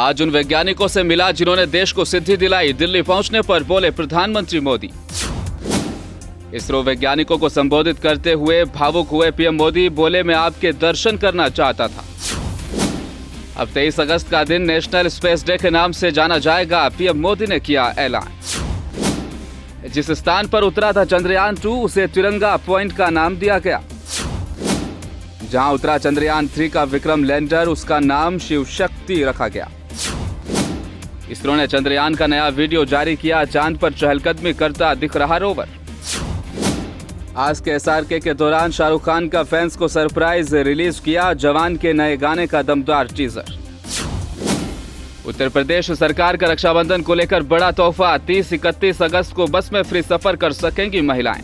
आज उन वैज्ञानिकों से मिला जिन्होंने देश को सिद्धि दिलाई। दिल्ली पहुंचने पर बोले प्रधानमंत्री मोदी। इसरो वैज्ञानिकों को संबोधित करते हुए भावुक हुए पीएम मोदी। बोले मैं आपके दर्शन करना चाहता था। अब 23 अगस्त का दिन नेशनल स्पेस डे के नाम से जाना जाएगा। पीएम मोदी ने किया ऐलान। जिस स्थान पर उतरा था चंद्रयान 2 उसे तिरंगा पॉइंट का नाम दिया गया। जहां उतरा चंद्रयान 3 का विक्रम लैंडर उसका नाम शिव शक्ति रखा गया। इसरो ने चंद्रयान का नया वीडियो जारी किया। चांद पर चहलकदमी करता दिख रहा रोवर। आज के एसआरके के दौरान शाहरुख खान का फैंस को सरप्राइज रिलीज किया। जवान के नए गाने का दमदार टीजर। उत्तर प्रदेश सरकार का रक्षाबंधन को लेकर बड़ा तोहफा। 30-31 अगस्त को बस में फ्री सफर कर सकेंगी महिलाएं।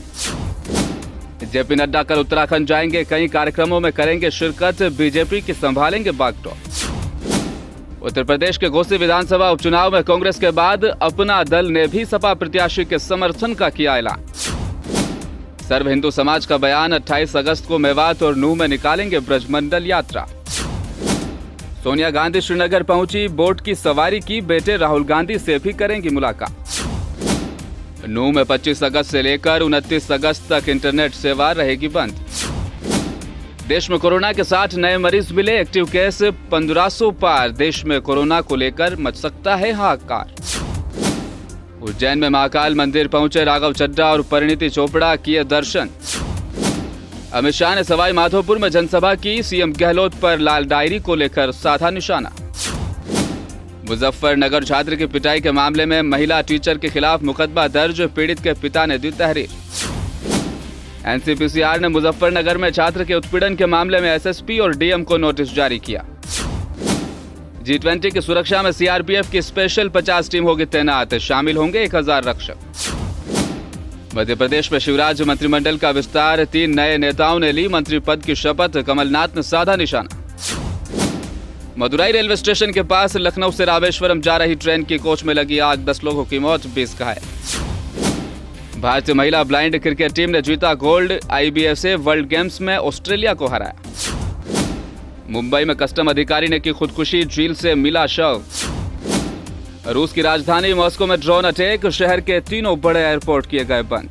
जेपी नड्डा कल उत्तराखंड जाएंगे। कई कार्यक्रमों में करेंगे शिरकत। बीजेपी की संभालेंगे बागडोर। उत्तर प्रदेश के घोसी विधानसभा उपचुनाव में कांग्रेस के बाद अपना दल ने भी सपा प्रत्याशी के समर्थन का किया ऐलान। सर्व हिंदू समाज का बयान। 28 अगस्त को मेवात और नूह में निकालेंगे ब्रजमंडल यात्रा। सोनिया गांधी श्रीनगर पहुंची। बोट की सवारी की। बेटे राहुल गांधी से भी करेंगी मुलाकात। नूह में 25 अगस्त से लेकर 29 अगस्त तक इंटरनेट सेवा रहेगी बंद। देश में कोरोना के 60 नए मरीज मिले। एक्टिव केस 1500 पार। देश में कोरोना को लेकर मच सकता है हाहाकार। उज्जैन में महाकाल मंदिर पहुंचे राघव चड्ढा और परिणीति चोपड़ा किए दर्शन। अमित शाह ने सवाई माधोपुर में जनसभा की। सीएम गहलोत पर लाल डायरी को लेकर साधा निशाना। मुजफ्फरनगर छात्र की पिटाई के मामले में महिला टीचर के खिलाफ मुकदमा दर्ज। पीड़ित के पिता ने दी तहरीर। एनसीपीसीआर ने मुजफ्फरनगर में छात्र के उत्पीड़न के मामले में एसएसपी और डीएम को नोटिस जारी किया। G20 की सुरक्षा में सीआरपीएफ की स्पेशल 50 टीम होगी तैनात। शामिल होंगे 1000 रक्षक। मध्य प्रदेश में शिवराज मंत्रिमंडल का विस्तार। 3 नए नेताओं ने ली मंत्री पद की शपथ। कमलनाथ ने साधा निशाना। मदुराई रेलवे स्टेशन के पास लखनऊ से रामेश्वरम जा रही ट्रेन की कोच में लगी आग। 10 लोगों की मौत, 20 घायल। भारतीय महिला ब्लाइंड क्रिकेट टीम ने जीता गोल्ड। IBSA वर्ल्ड गेम्स में ऑस्ट्रेलिया को हराया। मुंबई में कस्टम अधिकारी ने की खुदकुशी। झील से मिला शव। रूस की राजधानी मॉस्को में ड्रोन अटैक। शहर के 3 बड़े एयरपोर्ट किए गए बंद।